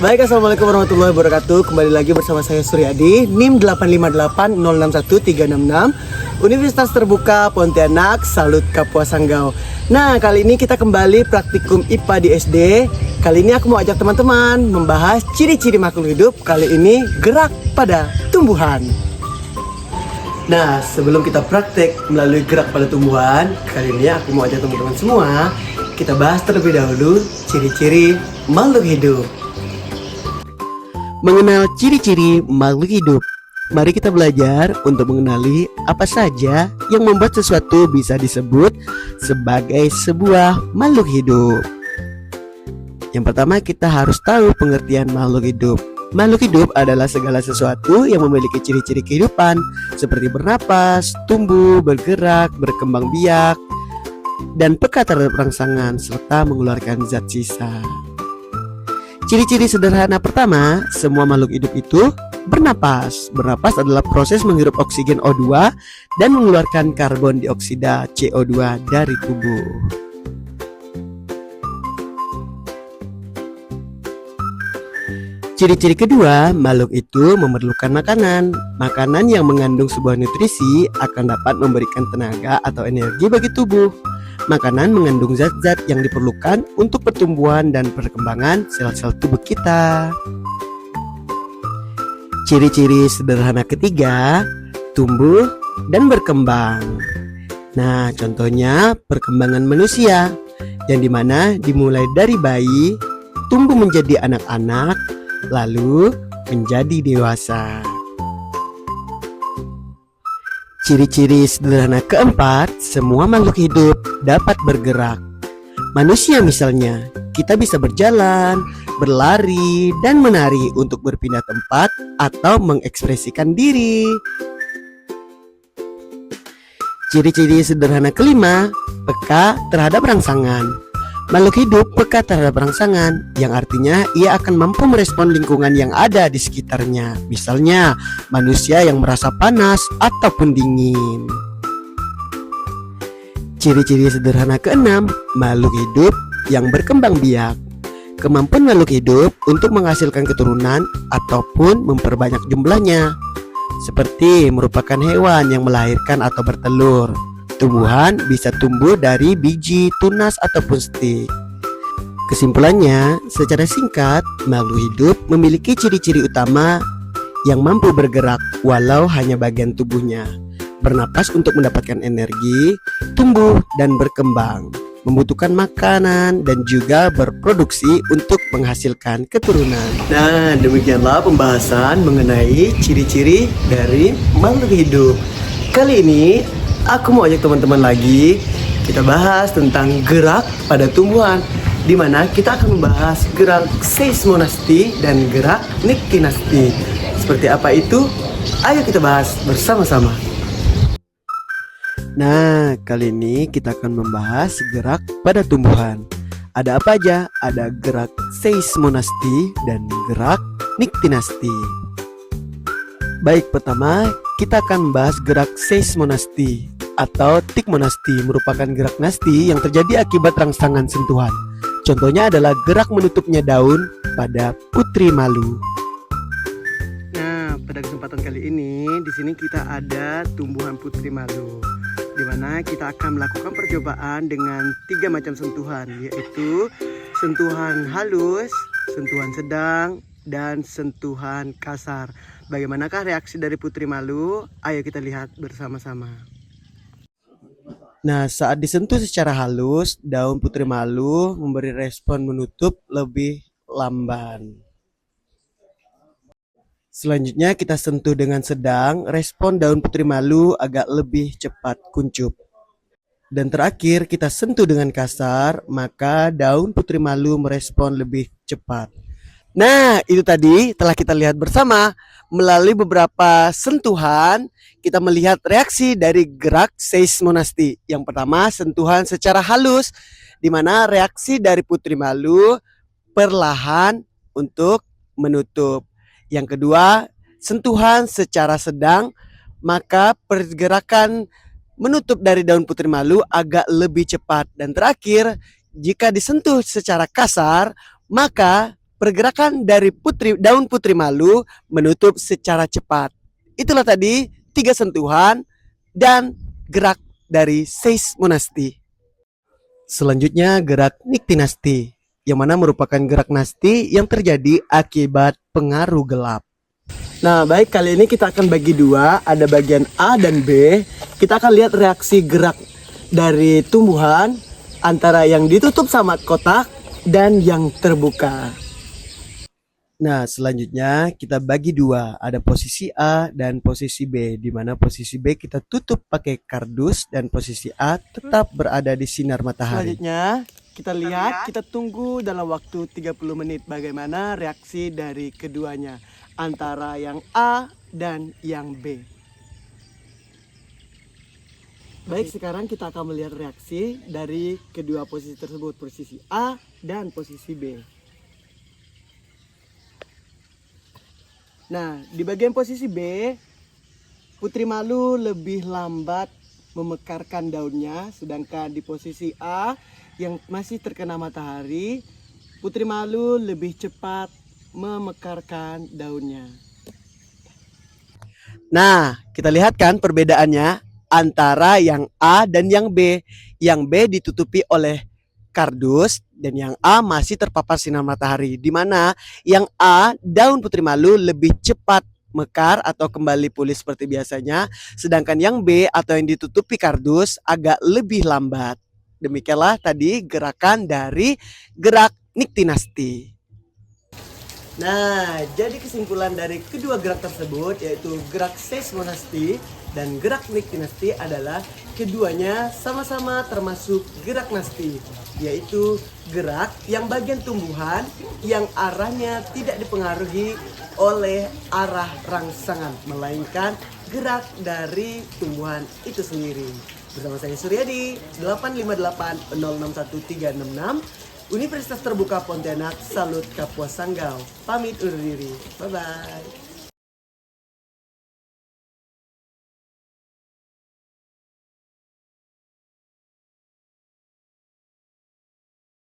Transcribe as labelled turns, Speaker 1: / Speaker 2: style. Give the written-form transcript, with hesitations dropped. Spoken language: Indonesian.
Speaker 1: Baik, assalamualaikum warahmatullahi wabarakatuh. Kembali lagi bersama saya Suryadi, NIM 858061366, Universitas Terbuka Pontianak, Salut Kapuas Sanggau. Nah, kali ini kita kembali praktikum IPA di SD. Kali ini aku mau ajak teman-teman membahas ciri-ciri makhluk hidup. Kali ini gerak pada tumbuhan. Nah, sebelum kita praktek melalui gerak pada tumbuhan, kali ini aku mau ajak teman-teman semua kita bahas terlebih dahulu ciri-ciri makhluk hidup. Mengenal ciri-ciri makhluk hidup. Mari kita belajar untuk mengenali apa saja yang membuat sesuatu bisa disebut sebagai sebuah makhluk hidup. Yang pertama, kita harus tahu pengertian makhluk hidup. Makhluk hidup adalah segala sesuatu yang memiliki ciri-ciri kehidupan seperti bernapas, tumbuh, bergerak, berkembang biak, dan peka terhadap rangsangan serta mengeluarkan zat sisa. Ciri-ciri sederhana pertama, semua makhluk hidup itu bernapas. Bernapas adalah proses menghirup oksigen O2 dan mengeluarkan karbon dioksida CO2 dari tubuh. Ciri-ciri kedua, makhluk itu memerlukan makanan. Makanan yang mengandung sebuah nutrisi akan dapat memberikan tenaga atau energi bagi tubuh. Makanan mengandung zat-zat yang diperlukan untuk pertumbuhan dan perkembangan sel-sel tubuh kita. Ciri-ciri sederhana ketiga, tumbuh dan berkembang. Nah, contohnya perkembangan manusia, yang dimana dimulai dari bayi, tumbuh menjadi anak-anak, lalu menjadi dewasa. Ciri-ciri sederhana keempat, semua makhluk hidup dapat bergerak. Manusia misalnya, kita bisa berjalan, berlari, dan menari untuk berpindah tempat atau mengekspresikan diri. Ciri-ciri sederhana kelima, peka terhadap rangsangan. Makhluk hidup peka terhadap rangsangan, yang artinya ia akan mampu merespon lingkungan yang ada di sekitarnya. Misalnya, manusia yang merasa panas ataupun dingin. Ciri-ciri sederhana keenam, makhluk hidup yang berkembang biak. Kemampuan makhluk hidup untuk menghasilkan keturunan ataupun memperbanyak jumlahnya. Seperti merupakan hewan yang melahirkan atau bertelur. Tumbuhan bisa tumbuh dari biji, tunas, ataupun stik. Kesimpulannya, secara singkat, makhluk hidup memiliki ciri-ciri utama yang mampu bergerak walau hanya bagian tubuhnya, bernapas untuk mendapatkan energi, tumbuh dan berkembang, membutuhkan makanan, dan juga berproduksi untuk menghasilkan keturunan. Nah, demikianlah pembahasan mengenai ciri-ciri dari makhluk hidup. Kali ini aku mau ajak teman-teman lagi kita bahas tentang gerak pada tumbuhan, di mana kita akan membahas gerak seismonasti dan gerak niktinasti. Seperti apa itu? Ayo kita bahas bersama-sama. Nah, kali ini kita akan membahas gerak pada tumbuhan. Ada apa aja? Ada gerak seismonasti dan gerak niktinasti. Baik, pertama kita akan membahas gerak seismonasti atau tikmonasti, merupakan gerak nasti yang terjadi akibat rangsangan sentuhan. Contohnya adalah gerak menutupnya daun pada putri malu. Nah, pada kesempatan kali ini di sini kita ada tumbuhan putri malu, di mana kita akan melakukan percobaan dengan 3 macam sentuhan, yaitu sentuhan halus, sentuhan sedang, dan sentuhan kasar. Bagaimanakah reaksi dari putri malu? Ayo kita lihat bersama-sama. Nah, saat disentuh secara halus, daun putri malu memberi respon menutup lebih lamban. Selanjutnya kita sentuh dengan sedang, respon daun putri malu agak lebih cepat kuncup. Dan terakhir kita sentuh dengan kasar, maka daun putri malu merespon lebih cepat. Nah, itu tadi telah kita lihat bersama. Melalui beberapa sentuhan, kita melihat reaksi dari gerak seismonasti. Yang pertama, sentuhan secara halus, di mana reaksi dari putri malu perlahan untuk menutup. Yang kedua, sentuhan secara sedang, maka pergerakan menutup dari daun putri malu agak lebih cepat. Dan terakhir, jika disentuh secara kasar, maka pergerakan dari daun putri malu menutup secara cepat. Itulah tadi 3 sentuhan dan gerak dari seismonasti. Selanjutnya gerak niktinasti, yang mana merupakan gerak nasti yang terjadi akibat pengaruh gelap. Nah, baik, kali ini kita akan bagi dua, ada bagian A dan B. Kita akan lihat reaksi gerak dari tumbuhan antara yang ditutup sama kotak dan yang terbuka. Nah, selanjutnya kita bagi dua, ada posisi A dan posisi B, di mana posisi B kita tutup pakai kardus dan posisi A tetap berada di sinar matahari. Selanjutnya kita lihat, kita tunggu dalam waktu 30 menit bagaimana reaksi dari keduanya antara yang A dan yang B. Baik, sekarang kita akan melihat reaksi dari kedua posisi tersebut, posisi A dan posisi B. Nah, di bagian posisi B, putri malu lebih lambat memekarkan daunnya, sedangkan di posisi A yang masih terkena matahari, putri malu lebih cepat memekarkan daunnya. Nah, kita lihat kan perbedaannya antara yang A dan yang B. Yang B ditutupi oleh kardus dan yang A masih terpapar sinar matahari, di mana yang A, daun putri malu, lebih cepat mekar atau kembali pulih seperti biasanya, sedangkan yang B atau yang ditutupi kardus agak lebih lambat. Demikianlah tadi gerakan dari gerak niktinasti. Nah, jadi kesimpulan dari kedua gerak tersebut, yaitu gerak seismonasti dan gerak niktinasti, adalah keduanya sama-sama termasuk gerak nasti, yaitu gerak yang bagian tumbuhan yang arahnya tidak dipengaruhi oleh arah rangsangan, melainkan gerak dari tumbuhan itu sendiri. Bersama saya Suryadi, 858 061366, Universitas Terbuka Pontianak, Salut Kapuas Sanggau. Pamit undur diri. Bye-bye.